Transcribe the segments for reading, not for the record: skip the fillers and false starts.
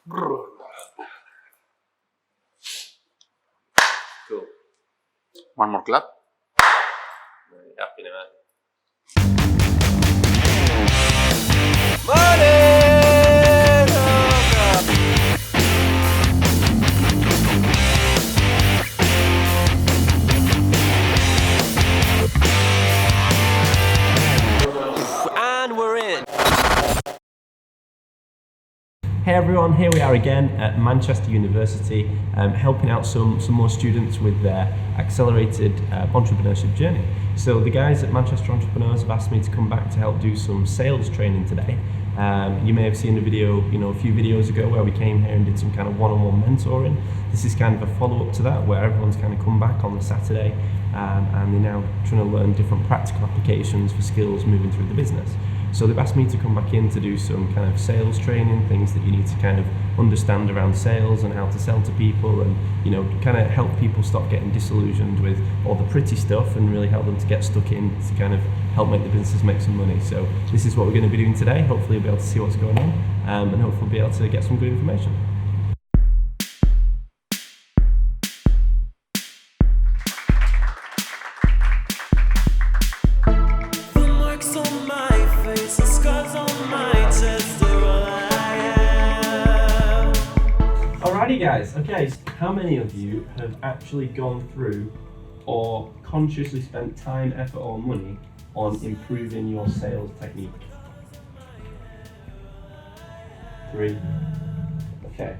Cool. One more clap. Happy now. And we're in. Hey everyone, here we are again at Manchester University, helping out some more students with their accelerated entrepreneurship journey. So the guys at Manchester Entrepreneurs have asked me to come back to help do some sales training today. You may have seen the video, a few videos ago where we came here and did some kind of one-on-one mentoring. This is kind of a follow-up to that, where everyone's kind of come back on the Saturday and they're now trying to learn different practical applications for skills moving through the business. So they've asked me to come back in to do some kind of sales training, things that you need to kind of understand around sales and how to sell to people, and kind of help people stop getting disillusioned with all the pretty stuff and really help them to get stuck in to kind of help make the businesses make some money. So this is what we're going to be doing today. Hopefully you'll be able to see what's going on and hopefully we'll be able to get some good information. Alrighty guys, okay, so how many of you have actually gone through or consciously spent time, effort or money on improving your sales technique? 3. Okay.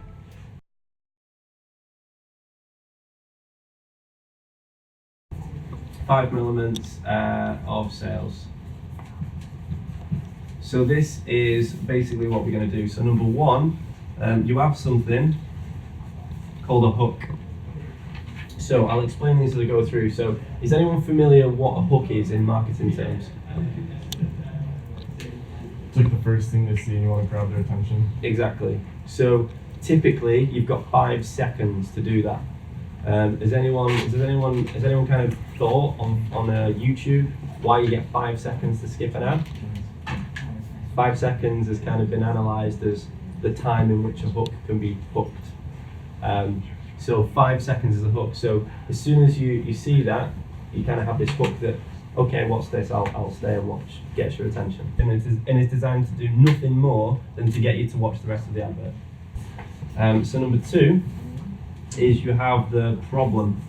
Five elements of sales. So this is basically what we're going to do. So number one, you have something called a hook. So I'll explain these as I go through. So is anyone familiar what a hook is in marketing terms? It's like the first thing they see and you want to grab their attention. Exactly. So typically you've got 5 seconds to do that. Has anyone kind of thought on YouTube why you get 5 seconds to skip an ad? 5 seconds has kind of been analysed as the time in which a hook can be hooked. So 5 seconds is a hook. So as soon as you see that, you kind of have this hook that, okay, what's this? I'll stay and watch. Gets your attention. And it's designed to do nothing more than to get you to watch the rest of the advert. So number 2 is you have the problem.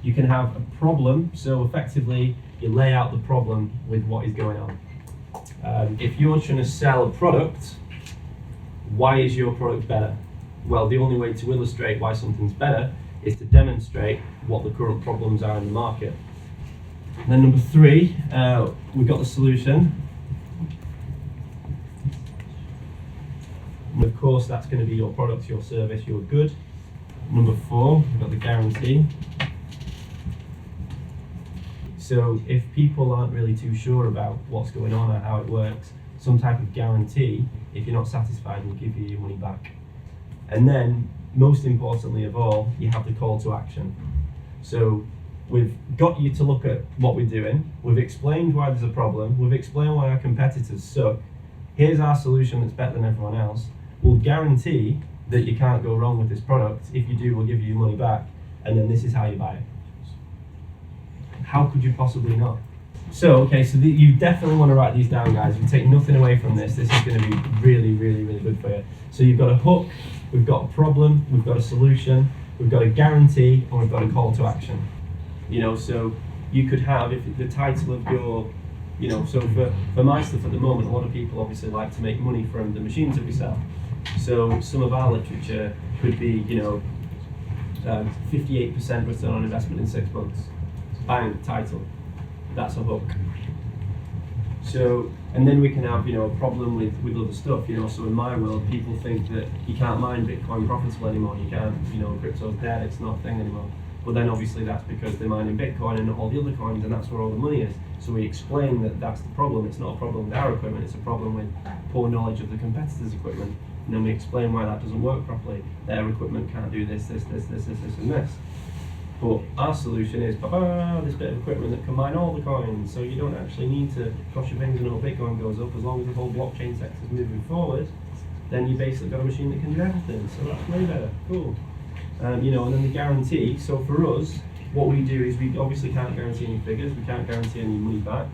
You can have a problem, so effectively you lay out the problem with what is going on. If you're trying to sell a product, why is your product better? Well, the only way to illustrate why something's better is to demonstrate what the current problems are in the market. And then number 3, we've got the solution. And of course, that's going to be your product, your service, your good. Number 4, we've got the guarantee. So if people aren't really too sure about what's going on or how it works, some type of guarantee, if you're not satisfied, will give you your money back. And then, most importantly of all, you have the call to action. So we've got you to look at what we're doing, we've explained why there's a problem, we've explained why our competitors suck, here's our solution that's better than everyone else, we'll guarantee that you can't go wrong with this product, if you do we'll give you your money back, and then this is how you buy it. How could you possibly not? So, okay, so you definitely want to write these down, guys. If you take nothing away from this, this is going to be really, really, really good for you. So you've got a hook, we've got a problem, we've got a solution, we've got a guarantee, and we've got a call to action. So you could have, if the title of your, so for my stuff at the moment, a lot of people obviously like to make money from the machines that we sell. So some of our literature could be, 58% return on investment in 6 months. Bang, title. That's a hook. So, and then we can have, a problem with other stuff, so in my world, people think that you can't mine Bitcoin profitable anymore, you can't, crypto's dead, it's not a thing anymore. But then obviously that's because they're mining Bitcoin and not all the other coins, and that's where all the money is. So we explain that that's the problem. It's not a problem with our equipment, it's a problem with poor knowledge of the competitors' equipment. And then we explain why that doesn't work properly. Their equipment can't do this, and this. But our solution is this bit of equipment that can mine all the coins, so you don't actually need to cross your fingers and hope Bitcoin goes up. As long as the whole blockchain sector is moving forward, then you basically got a machine that can do everything. So that's way better. Cool. And then the guarantee. So for us, what we do is we obviously can't guarantee any figures. We can't guarantee any money back.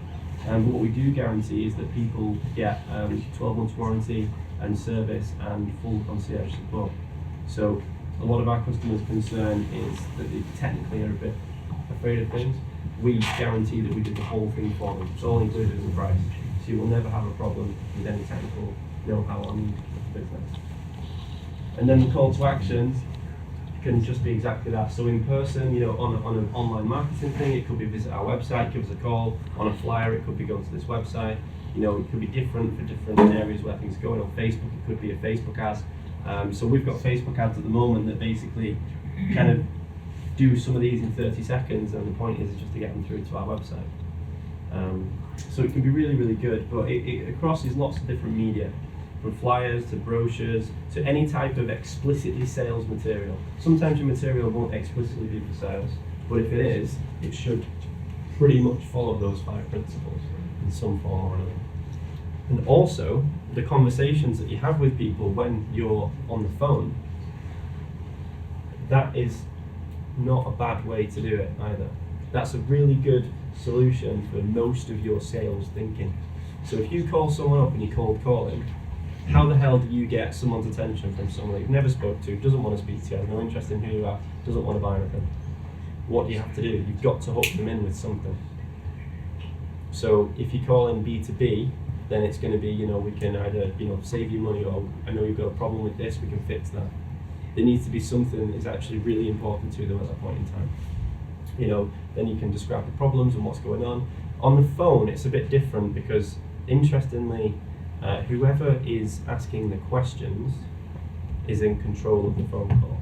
But what we do guarantee is that people get 12 months warranty and service and full concierge support. So a lot of our customers' concern is that they technically are a bit afraid of things. We guarantee that we did the whole thing for them. It's all included in the price. So you will never have a problem with any technical know-how on the business. And then the call to action can just be exactly that. So in person, on an online marketing thing, it could be visit our website, give us a call. On a flyer, it could be go to this website. It could be different for different areas where things are going. On Facebook, it could be a Facebook ad. So we've got Facebook ads at the moment that basically kind of do some of these in 30 seconds, and the point is just to get them through to our website. So it can be really, really good, but it crosses lots of different media, from flyers to brochures to any type of explicitly sales material. Sometimes your material won't explicitly be for sales, but if it is, it should pretty much follow those 5 principles in some form or another. And also, the conversations that you have with people when you're on the phone, that is not a bad way to do it either. That's a really good solution for most of your sales thinking. So if you call someone up and you cold call him, how the hell do you get someone's attention from someone that you've never spoke to, doesn't want to speak to you, has no interest in who you are, doesn't want to buy anything? What do you have to do? You've got to hook them in with something. So if you call in B2B, then it's going to be, we can either, save you money, or I know you've got a problem with this, we can fix that. There needs to be something that is actually really important to them at that point in time. Then you can describe the problems and what's going on. On the phone, it's a bit different because, interestingly, whoever is asking the questions is in control of the phone call.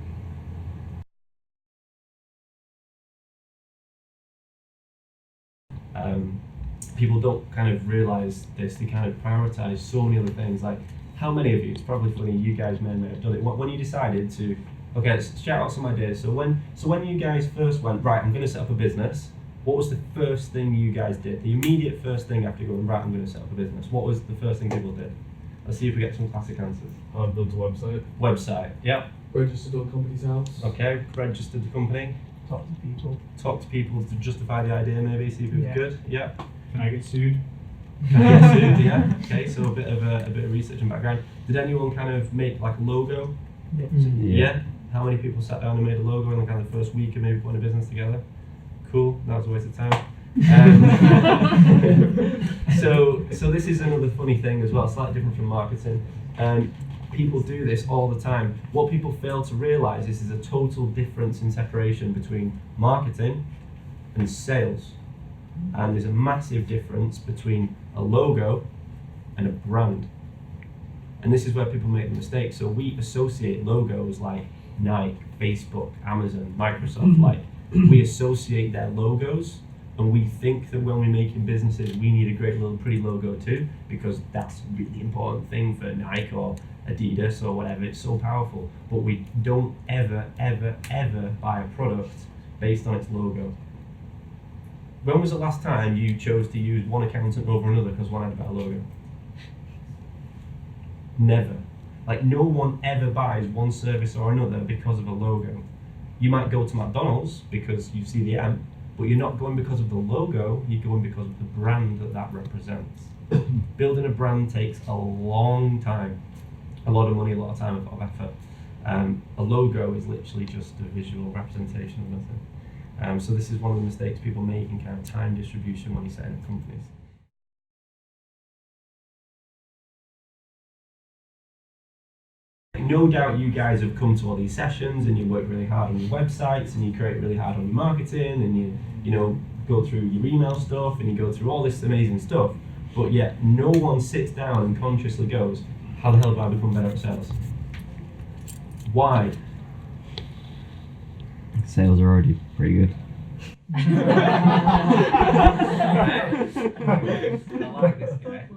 People don't kind of realize this. They kind of prioritize so many other things. Like, how many of you, it's probably funny, you guys may have done it, when you decided to, okay, let's shout out some ideas. So when you guys first went, right, I'm going to set up a business, what was the first thing you guys did? The immediate first thing after going, right, I'm going to set up a business. What was the first thing people did? Let's see if we get some classic answers. Build a website. Website, yep. Registered a company's house. Okay, registered the company. Talk to people. Talk to people to justify the idea, maybe, see if it was good. Yeah. Can I get sued? Can I get sued? Yeah. Okay, so a bit of research and background. Did anyone kind of make like a logo? Yeah. How many people sat down and made a logo in the kind of first week of maybe putting a business together? Cool. That was a waste of time. So this is another funny thing as well, slightly different from marketing. People do this all the time. What people fail to realize is there's a total difference in separation between marketing and sales. And there's a massive difference between a logo and a brand. And this is where people make the mistake. So we associate logos like Nike, Facebook, Amazon, Microsoft, like we associate their logos, and we think that when we're making businesses, we need a great little pretty logo too, because that's a really important thing for Nike or Adidas or whatever. It's so powerful. But we don't ever, ever, ever buy a product based on its logo. When was the last time you chose to use one accountant over another because one had a better logo? Never. Like, no one ever buys one service or another because of a logo. You might go to McDonald's because you see the M, but you're not going because of the logo, you're going because of the brand that represents. Building a brand takes a long time, a lot of money, a lot of time, a lot of effort. A logo is literally just a visual representation of nothing. So this is one of the mistakes people make in kind of time distribution when you're setting up companies. No doubt you guys have come to all these sessions and you work really hard on your websites and you create really hard on your marketing and you go through your email stuff and you go through all this amazing stuff, but yet no one sits down and consciously goes, how the hell do I become better at sales? Why? Sales are already pretty good. I like this guy.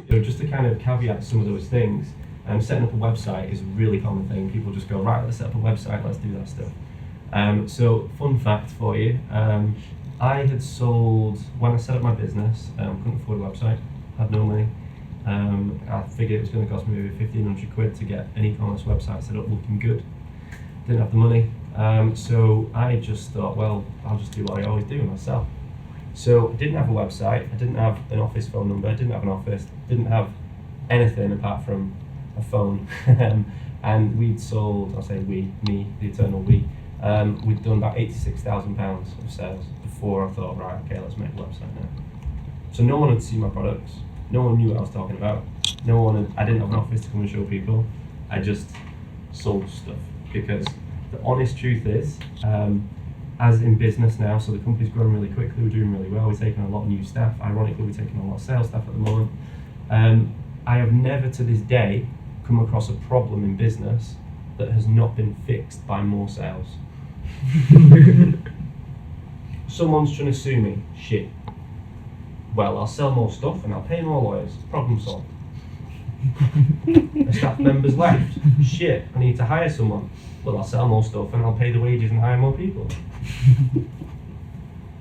So just to kind of caveat some of those things, setting up a website is a really common thing. People just go, right, let's set up a website, let's do that stuff. So fun fact for you, I had sold, when I set up my business, couldn't afford a website, had no money. I figured it was going to cost me maybe 1,500 quid to get an e-commerce website set up looking good. Didn't have the money, so I just thought, well, I'll just do what I always do myself. So I didn't have a website, I didn't have an office phone number, I didn't have an office, didn't have anything apart from a phone. And we'd sold, I'll say we, me, the eternal we, we'd done about £86,000 of sales before I thought, right, okay, let's make a website now. So no one had seen my products, no one knew what I was talking about, I didn't have an office to come and show people, I just sold stuff. Because the honest truth is, as in business now, so the company's growing really quickly, we're doing really well, we're taking a lot of new staff, ironically we're taking a lot of sales staff at the moment. I have never to this day come across a problem in business that has not been fixed by more sales. Someone's trying to sue me, shit. Well, I'll sell more stuff and I'll pay more lawyers, problem solved. A staff member's left, shit, I need to hire someone. Well, I'll sell more stuff and I'll pay the wages and hire more people.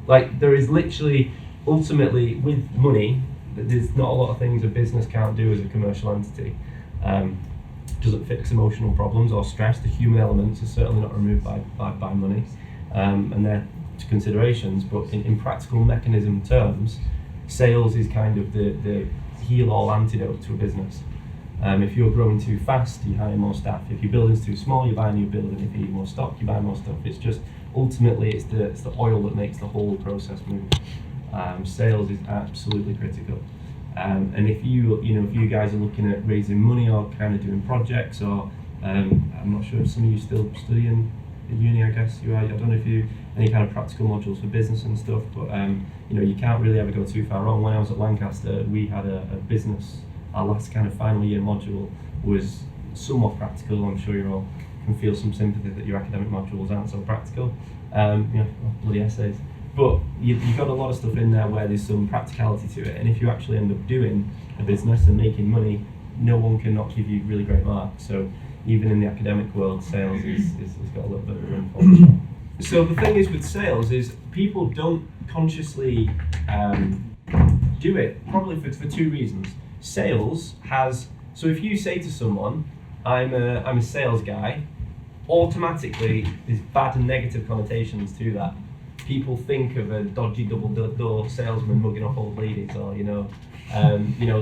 Like, there is literally, ultimately, with money, there's not a lot of things a business can't do as a commercial entity. Doesn't fix emotional problems or stress. The human elements are certainly not removed by money, and they're considerations, but in practical mechanism terms, sales is kind of the heal-all antidote to a business. If you're growing too fast, you hire more staff. If your building's too small, you buy a new building. If you need more stock, you buy more stuff. It's just, ultimately, it's the oil that makes the whole process move. Sales is absolutely critical. And if you guys are looking at raising money or kind of doing projects, or I'm not sure if some of you still studying in uni, I guess you are. I don't know if you any kind of practical modules for business and stuff, but you can't really ever go too far wrong. When I was at Lancaster, we had a business. Our last kind of final year module was somewhat practical. I'm sure you all can feel some sympathy that your academic modules aren't so practical. Bloody essays. But you've got a lot of stuff in there where there's some practicality to it, and if you actually end up doing a business and making money, no one can not give you really great marks. So even in the academic world, sales has got a little bit of room for it. So the thing is with sales is people don't consciously do it, probably for two reasons. Sales has, so if you say to someone, I'm a sales guy, automatically there's bad and negative connotations to that. People think of a dodgy double-door salesman mugging off old ladies, or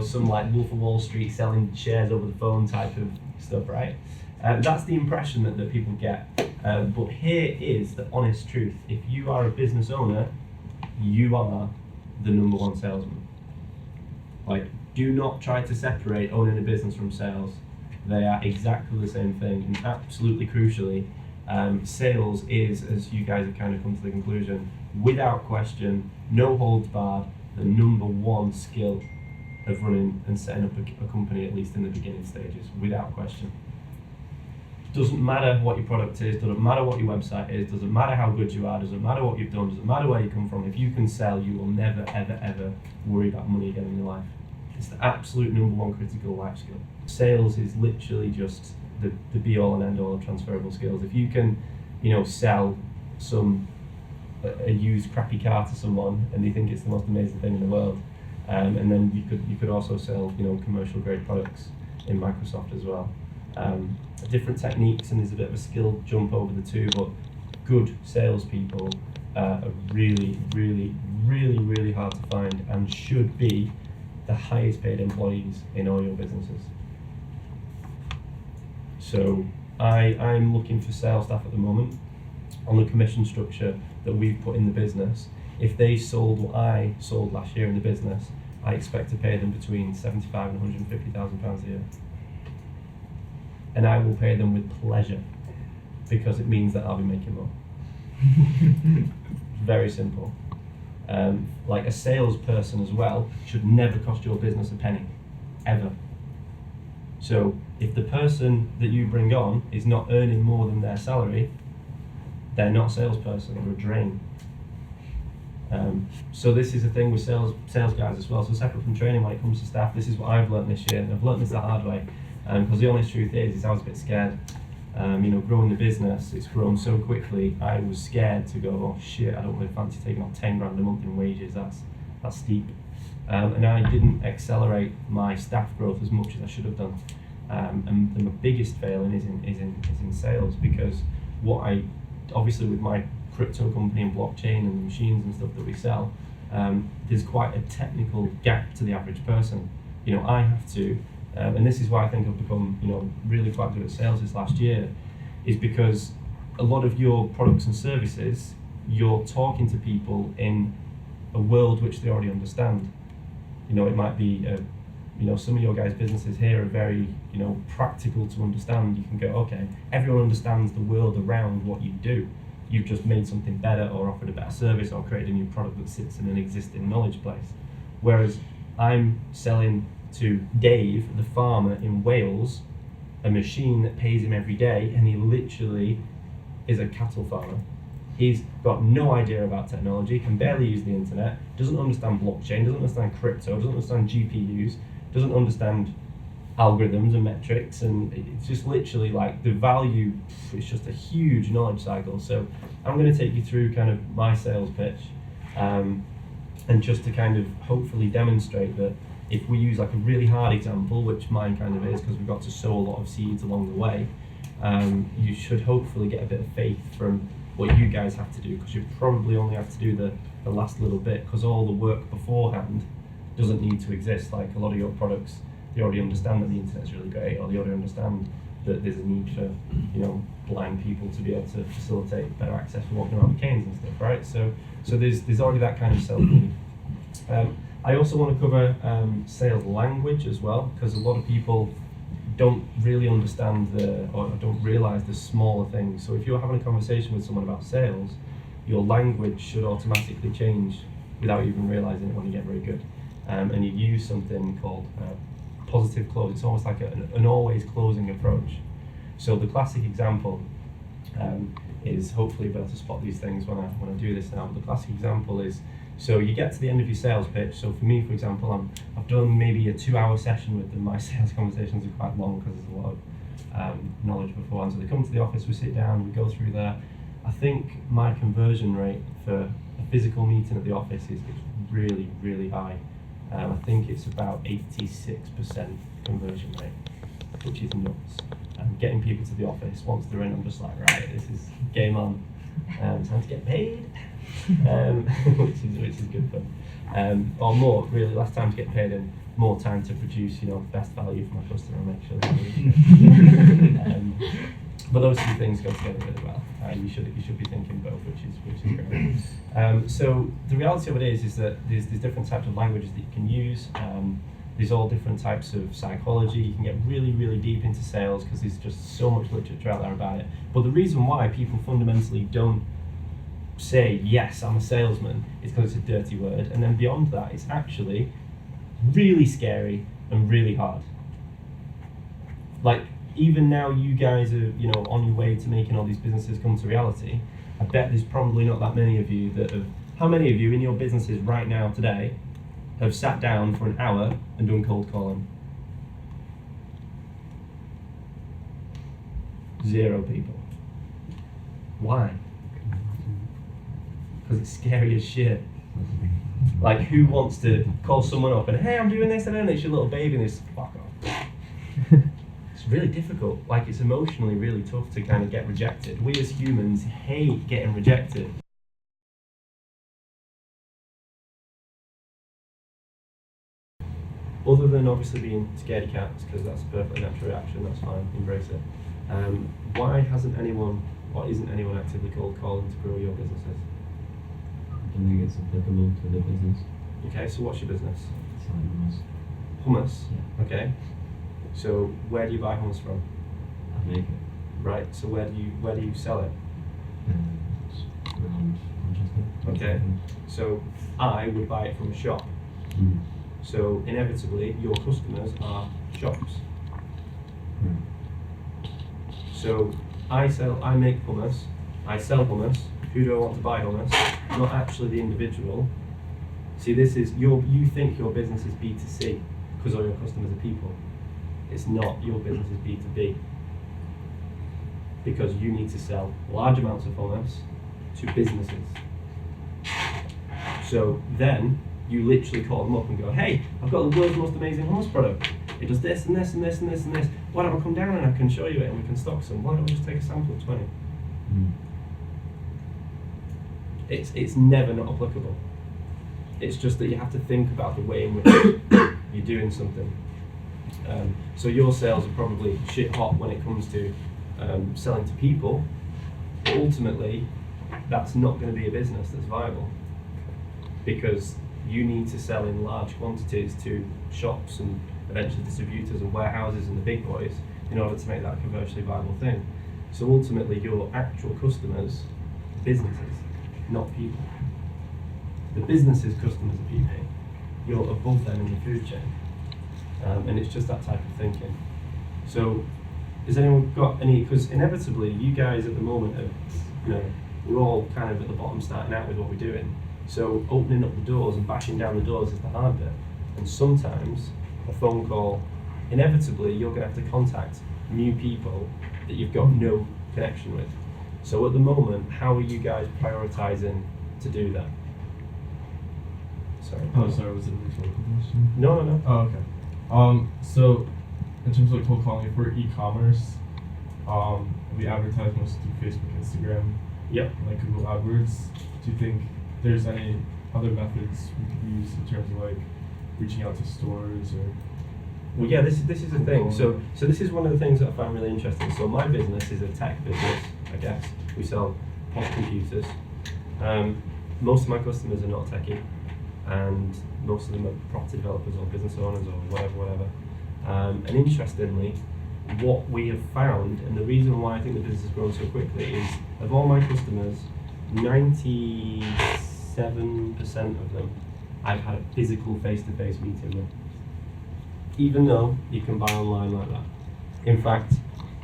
some like Wolf of Wall Street selling shares over the phone type of stuff, right? That's the impression that people get. But here is the honest truth. If you are a business owner, you are the number one salesman. Like, do not try to separate owning a business from sales. They are exactly the same thing, and absolutely crucially, sales is, as you guys have kind of come to the conclusion, without question, no holds barred, the number one skill of running and setting up a company, at least in the beginning stages, without question. Doesn't matter what your product is, doesn't matter what your website is, doesn't matter how good you are, doesn't matter what you've done, doesn't matter where you come from. If you can sell, you will never, ever, ever worry about money again in your life. It's the absolute number one critical life skill. Sales is literally just the be all and end all of transferable skills. If you can, sell a used crappy car to someone and they think it's the most amazing thing in the world, and then you could also sell commercial grade products in Microsoft as well. Different techniques, and there's a bit of a skill jump over the two, but good salespeople are really, really, really, really hard to find and should be the highest paid employees in all your businesses. So I'm looking for sales staff at the moment on the commission structure that we've put in the business. If they sold what I sold last year in the business, I expect to pay them between £75,000 and £150,000 a year. And I will pay them with pleasure, because it means that I'll be making more. Very simple. Like a salesperson as well should never cost your business a penny, ever. So if the person that you bring on is not earning more than their salary, they're not a salesperson, they're a drain. So this is the thing with sales guys as well. So separate from training, when it comes to staff, this is what I've learned this year, and I've learned this the hard way. Because the honest truth is I was a bit scared. Growing the business, it's grown so quickly. I was scared to go, oh shit, I don't really fancy taking on 10 grand a month in wages. That's steep. And I didn't accelerate my staff growth as much as I should have done. And my biggest failing is in sales, because obviously with my crypto company and blockchain and the machines and stuff that we sell, there's quite a technical gap to the average person. I have to, and this is why I think I've become, really quite good at sales this last year, is because a lot of your products and services, you're talking to people in a world which they already understand. It might be, some of your guys' businesses here are very, practical to understand. You can go, okay, everyone understands the world around what you do. You've just made something better or offered a better service or created a new product that sits in an existing knowledge place. Whereas I'm selling to Dave, the farmer in Wales, a machine that pays him every day, and he literally is a cattle farmer. He's got no idea about technology, can barely use the internet, doesn't understand blockchain, doesn't understand crypto, doesn't understand GPUs, doesn't understand algorithms and metrics, and it's just literally like the value, it's just a huge knowledge cycle. So I'm going to take you through kind of my sales pitch, and just to kind of hopefully demonstrate that if we use like a really hard example, which mine kind of is because we've got to sow a lot of seeds along the way, you should hopefully get a bit of faith from what you guys have to do, because you probably only have to do the last little bit, because all the work beforehand doesn't need to exist. Like a lot of your products, they already understand that the internet's really great, or they already understand that there's a need for blind people to be able to facilitate better access for walking around with canes and stuff, right? So there's already that kind of self need. I also want to cover sales language as well, because a lot of people don't really understand or don't realize the smaller things. So if you're having a conversation with someone about sales, your language should automatically change without even realizing it when you get very good. And you use something called positive close. It's almost like an always closing approach. So the classic example is, hopefully be able to spot these things when I do this now. But the classic example is, so you get to the end of your sales pitch. So for me, for example, I've done maybe a 2-hour session with them. My sales conversations are quite long because there's a lot of knowledge beforehand. So they come to the office, we sit down, we go through there. I think my conversion rate for a physical meeting at the office is really, really high. I think it's about 86% conversion rate, which is nuts. Getting people to the office, once they're in, I'm just like, right, this is game on. Time to get paid, which is good fun. Or more, really, less time to get paid and more time to produce, best value for my customer and make sure that but those two things go together really well. You should be thinking both, which is great. So the reality of it is that there's different types of languages that you can use. There's all different types of psychology. You can get really, really deep into sales because there's just so much literature out there about it. But the reason why people fundamentally don't say, yes, I'm a salesman, is because it's a dirty word. And then beyond that, it's actually really scary and really hard. Like, even now you guys are, on your way to making all these businesses come to reality. I bet there's probably not that many of you that have, how many of you in your businesses right now today have sat down for an hour and done cold calling? 0 people. Why? Because it's scary as shit. Like, who wants to call someone up and, hey, I'm doing this, and then it's your little baby and it's fuck off. It's really difficult. Like, it's emotionally really tough to kind of get rejected. We as humans hate getting rejected. Other than obviously being scaredy cats, because that's a perfectly natural reaction, that's fine, embrace it. Why isn't anyone actively cold calling to grow your businesses? I don't think it's applicable to the business. Okay, so what's your business? It's like hummus. Hummus? Yeah. Okay. So where do you buy hummus from? I make it. Right, so where do you sell it? It's around Manchester. Okay. So I would buy it from a shop. Mm. So inevitably your customers are shops. Right. So I make hummus, I sell hummus. Who do I want to buy hummus? Not actually the individual. See, this is you think your business is B2C because all your customers are people. It's not. Your business is B2B. because you need to sell large amounts of hummus to businesses. So then you literally call them up and go, hey, I've got the world's most amazing hummus product. It does this and this and this and this and this. Why don't I come down and I can show you it and we can stock some? Why don't we just take a sample of 20? It's never not applicable. It's just that you have to think about the way in which you're doing something. So your sales are probably shit hot when it comes to selling to people, but ultimately that's not going to be a business that's viable, because you need to sell in large quantities to shops and eventually distributors and warehouses and the big boys in order to make that a commercially viable thing. So ultimately your actual customers are businesses, not people. The business's customers are people. You're above them in the food chain. And it's just that type of thinking. So has anyone got any, because inevitably you guys at the moment are, we're all kind of at the bottom starting out with what we're doing. So opening up the doors and bashing down the doors is the hard bit. And sometimes a phone call, inevitably you're going to have to contact new people that you've got no connection with. So at the moment, how are you guys prioritizing to do that? Sorry. Oh, sorry, was it a rhetorical question? No. Oh, okay. So, in terms of like cold calling, if we're e-commerce, we advertise mostly through Facebook, Instagram, Yep. and like Google AdWords. Do you think there's any other methods we could use in terms of like reaching out to stores or? Well, yeah, this is the thing. So this is one of the things that I find really interesting. So my business is a tech business, I guess. We sell posh computers. Most of my customers are not techie, and most of them are property developers or business owners or whatever. And interestingly, what we have found, and the reason why I think the business has grown so quickly, is of all my customers, 97% of them I've had a physical face-to-face meeting with. Even though you can buy online like that. In fact,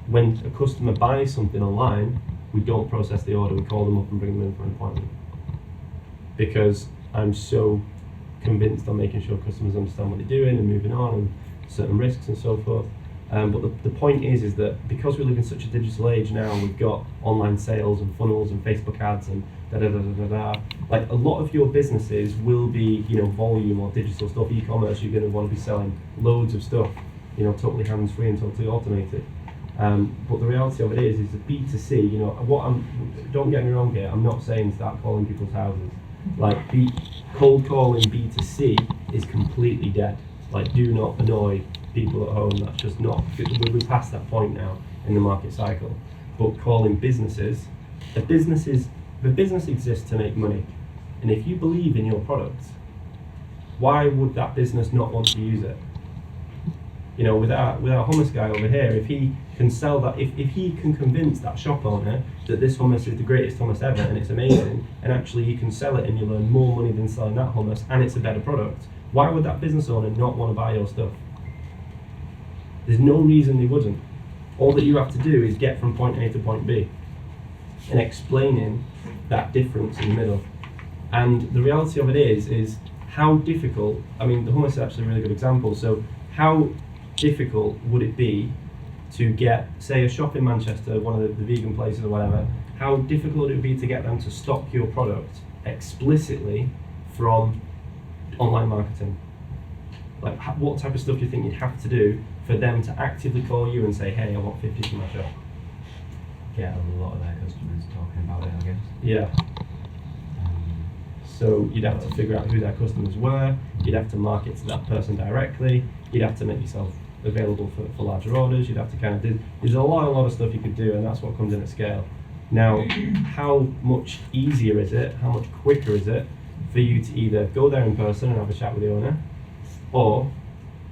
when a customer buys something online, we don't process the order, we call them up and bring them in for an appointment. Because I'm so convinced on making sure customers understand what they're doing and moving on and certain risks and so forth. But the point is that because we live in such a digital age now, we've got online sales and funnels and Facebook ads and da-da-da-da-da-da. Like a lot of your businesses will be, volume or digital stuff, e-commerce, you're going to want to be selling loads of stuff, totally hands-free and totally automated. But the reality of it is the B2C, don't get me wrong here, I'm not saying start calling people's houses. Like cold calling B2C is completely dead. Like do not annoy people at home, that's just not, we're past that point now in the market cycle. But calling businesses, the business exists to make money. And if you believe in your product, why would that business not want to use it? With our hummus guy over here, if he can sell that, if he can convince that shop owner that this hummus is the greatest hummus ever and it's amazing, and actually you can sell it and you'll earn more money than selling that hummus and it's a better product, why would that business owner not want to buy your stuff? There's no reason they wouldn't. All that you have to do is get from point A to point B and explaining that difference in the middle. And the reality of it is how difficult, the hummus is actually a really good example, so how difficult would it be to get, say, a shop in Manchester, one of the vegan places or whatever, how difficult it would be to get them to stock your product explicitly from online marketing? Like, what type of stuff do you think you'd have to do for them to actively call you and say, hey, I want 50 for my shop? Get a lot of their customers talking about it, I guess. Yeah. So you'd have to figure out who their customers were, you'd have to market to that person directly, you'd have to make yourself available for larger orders, you'd have to kind of there's a lot of stuff you could do, and that's what comes in at scale. Now, how much easier is it, how much quicker is it for you to either go there in person and have a chat with the owner, or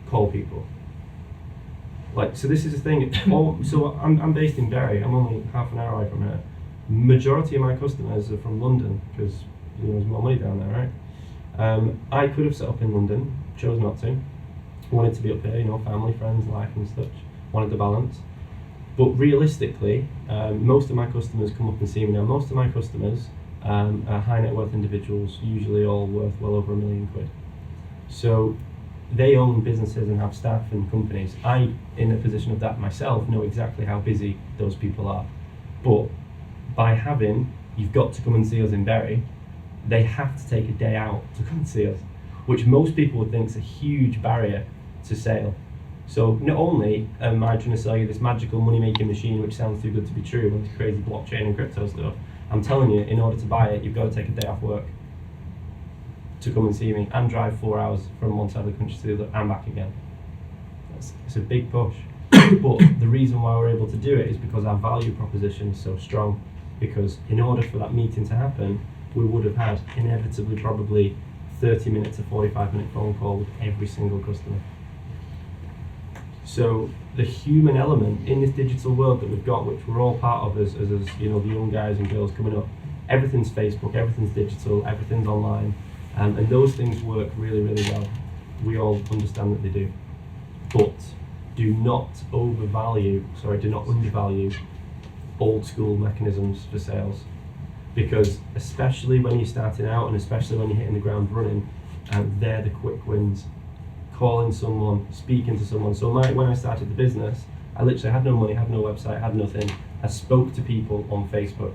call people? Like, so this is the thing, so I'm based in Bury, I'm only half an hour away from here. Majority of my customers are from London, because there's more money down there, right? I could have set up in London, chose not to. Wanted to be up here, family, friends, life and such. Wanted the balance. But realistically, most of my customers come up and see me now. Most of my customers are high net worth individuals, usually all worth well over £1 million. So they own businesses and have staff and companies. I, in a position of that myself, know exactly how busy those people are. But by having, you've got to come and see us in Bury, they have to take a day out to come and see us, which most people would think is a huge barrier to sale. So not only am I trying to sell you this magical money-making machine, which sounds too good to be true, with this crazy blockchain and crypto stuff, I'm telling you, in order to buy it, you've got to take a day off work to come and see me and drive 4 hours from one side of the country to the other and back again. It's a big push. But the reason why we're able to do it is because our value proposition is so strong. Because in order for that meeting to happen, we would have had inevitably probably 30 minutes to 45-minute phone call with every single customer. So the human element in this digital world that we've got, which we're all part of as you know, the young guys and girls coming up, everything's Facebook, everything's digital, everything's online, and those things work really, really well. We all understand that they do. But do not undervalue old school mechanisms for sales. Because especially when you're starting out and especially when you're hitting the ground running, they're the quick wins. Calling someone, speaking to someone. So when I started the business, I literally had no money, had no website, had nothing. I spoke to people on Facebook.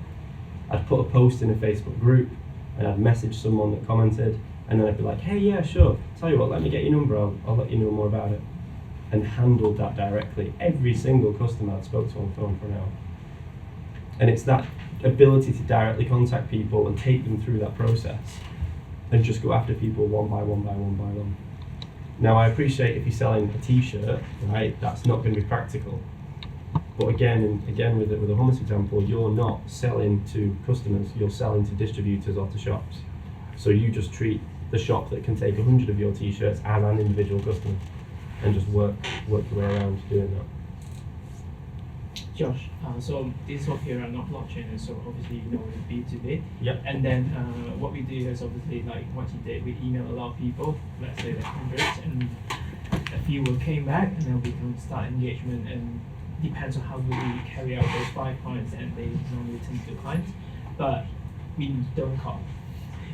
I'd put a post in a Facebook group and I'd message someone that commented, and then I'd be like, hey, yeah, sure, tell you what, let me get your number, I'll let you know more about it. And handled that directly. Every single customer I'd spoke to on the phone for an hour. And it's that ability to directly contact people and take them through that process and just go after people one by one by one by one. Now, I appreciate if you're selling a t-shirt, right, that's not going to be practical. But again with the hummus example, you're not selling to customers, you're selling to distributors or to shops. So you just treat the shop that can take 100 of your t-shirts as an individual customer and just work your way around doing that. Josh, so this is what here are not blockchain, and so obviously you know the B2B. Yep. And then what we do is obviously like what you did, we email a lot of people, let's say like hundreds, and a few will came back, and then we can start engagement, and depends on how we carry out those 5 points, and they normally tend to decline. But we don't call.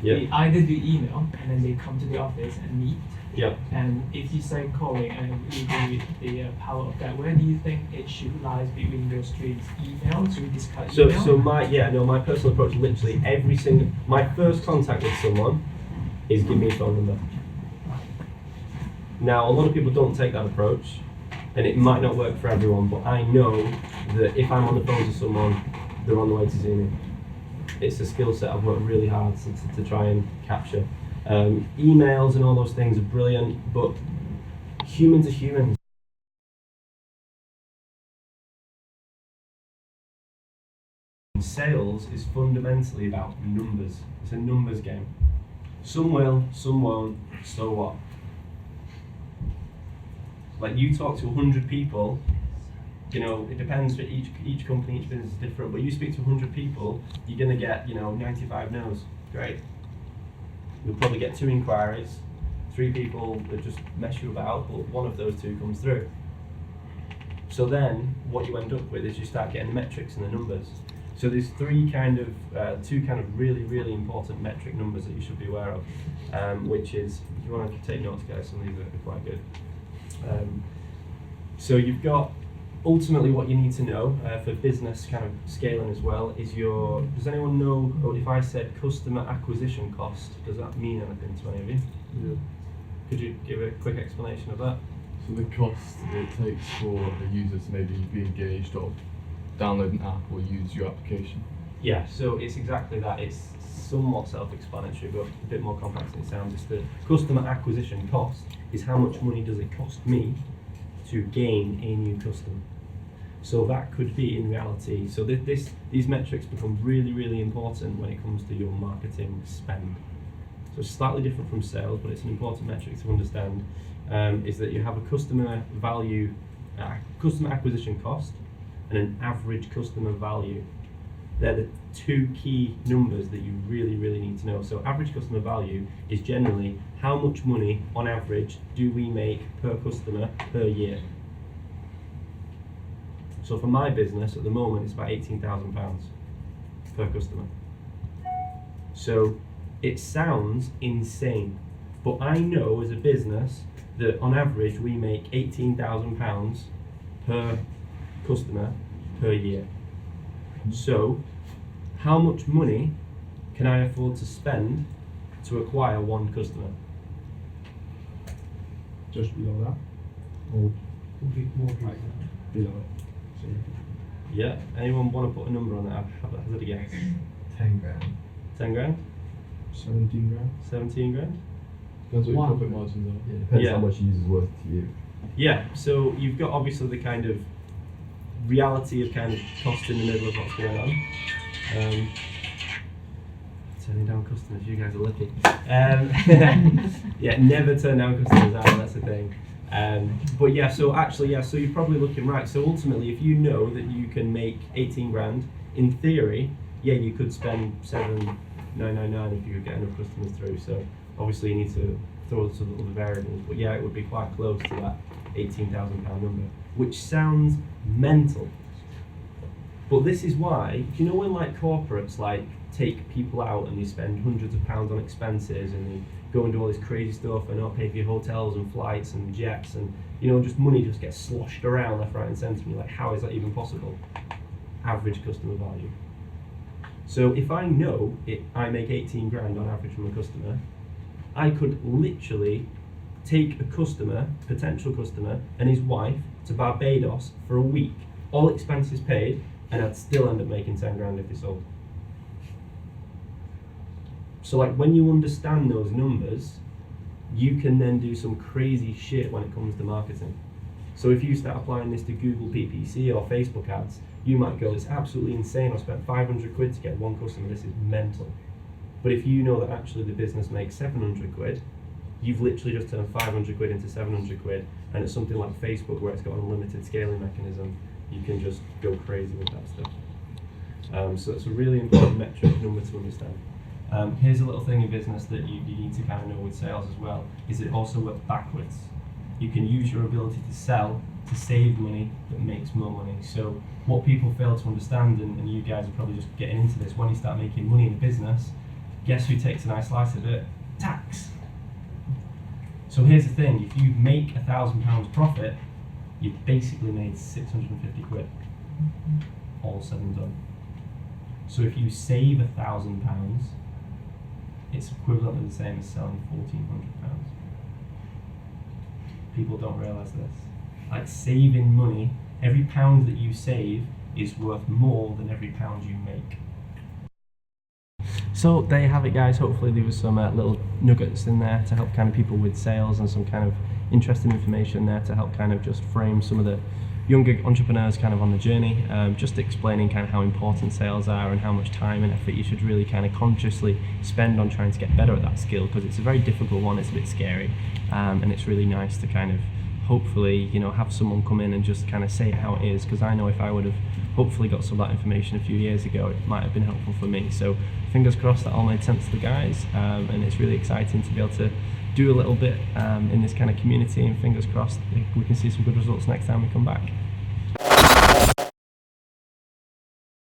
Yeah. We either do email, and then they come to the office and meet. Yeah. And if you say calling, and we agree with the power of that, where do you think it should lie between those three? Email, so we discuss email? So my personal approach, literally my first contact with someone is give me a phone number. Now, a lot of people don't take that approach, and it might not work for everyone, but I know that if I'm on the phone to someone, they're on the way to see me. It's a skill set I've worked really hard to try and capture. Emails and all those things are brilliant, but humans are humans. Sales is fundamentally about numbers. It's a numbers game. Some will, some won't, so what? Like, you talk to 100 people, you know, it depends for each company, each business is different, but you speak to 100 people, you're gonna get, 95 no's. Great. You'll probably get 2 inquiries, 3 people that just mess you about, but one of those 2 comes through. So then, what you end up with is you start getting the metrics and the numbers. So there's 2 kind of really, really important metric numbers that you should be aware of, which is, if you want to take notes, guys, some of these are quite good. So you've got, ultimately what you need to know for business kind of scaling as well is does anyone know, or if I said customer acquisition cost, does that mean anything to any of you? Yeah. Could you give a quick explanation of that? So the cost it takes for a user to maybe be engaged or download an app or use your application. Yeah, so it's exactly that. It's somewhat self-explanatory, but a bit more complex than it sounds. It's the customer acquisition cost is how much money does it cost me to gain a new customer. So that could be in reality. So these metrics become really, really important when it comes to your marketing spend. So it's slightly different from sales, but it's an important metric to understand. Is that you have a customer value, customer acquisition cost, and an average customer value. They're the 2 key numbers that you really, really need to know. So average customer value is generally how much money on average do we make per customer per year. So for my business at the moment, it's about £18,000 per customer. So it sounds insane, but I know as a business that on average we make £18,000 per customer per year. So, how much money can I afford to spend to acquire one customer? Just below that. Or Below it. Yeah. Anyone want to put a number on that? Hazard a guess. 10 grand. 10 grand? 17 grand. 17 grand? Depends what your One. profit margins are. Yeah, depends Yeah. how much use is worth to you. Yeah, so you've got obviously the kind of reality of kind of cost in the middle of what's going on. Turning down customers, you guys are lucky. Yeah, never turn down customers either, that's the thing. But yeah, so actually, yeah, so you're probably looking right. So ultimately, if you know that you can make 18 grand, in theory, yeah, you could spend 7,999 if you could get enough customers through. So obviously you need to throw some other variables, but yeah, it would be quite close to that £18,000 number, which sounds mental. But this is why, do you know when like corporates like take people out and they spend hundreds of pounds on expenses and they go and do all this crazy stuff and not pay for your hotels and flights and jets and just money just gets sloshed around left, right and centre and you're like, how is that even possible? Average customer value. So if I know I make 18 grand on average from a customer, I could literally take a customer, potential customer, and his wife to Barbados for a week, all expenses paid, and I'd still end up making 10 grand if they sold. So like when you understand those numbers, you can then do some crazy shit when it comes to marketing. So if you start applying this to Google PPC or Facebook ads, you might go, it's absolutely insane, I spent 500 quid to get one customer, this is mental. But if you know that actually the business makes 700 quid, you've literally just turned 500 quid into 700 quid, and it's something like Facebook where it's got an unlimited scaling mechanism, you can just go crazy with that stuff. So it's a really important metric number to understand. Here's a little thing in business that you need to kind of know with sales as well, is it also works backwards. You can use your ability to sell to save money that makes more money. So what people fail to understand, and you guys are probably just getting into this, when you start making money in a business, guess who takes a nice slice of it? Tax. So here's the thing, if you make £1,000 profit, you've basically made 650 quid, all said and done. So if you save £1,000, it's equivalently the same as selling £1,400. People don't realise this. Like saving money, every pound that you save is worth more than every pound you make. So there you have it, guys. Hopefully there was some little nuggets in there to help kind of people with sales and some kind of interesting information there to help kind of just frame some of the younger entrepreneurs kind of on the journey, just explaining kind of how important sales are and how much time and effort you should really kind of consciously spend on trying to get better at that skill, because it's a very difficult one, it's a bit scary, and it's really nice to kind of hopefully have someone come in and just kind of say it how it is, because I know if I would have hopefully got some of that information a few years ago, it might have been helpful for me. So fingers crossed that all made sense to the guys, and it's really exciting to be able to do a little bit in this kind of community, and fingers crossed we can see some good results next time we come back.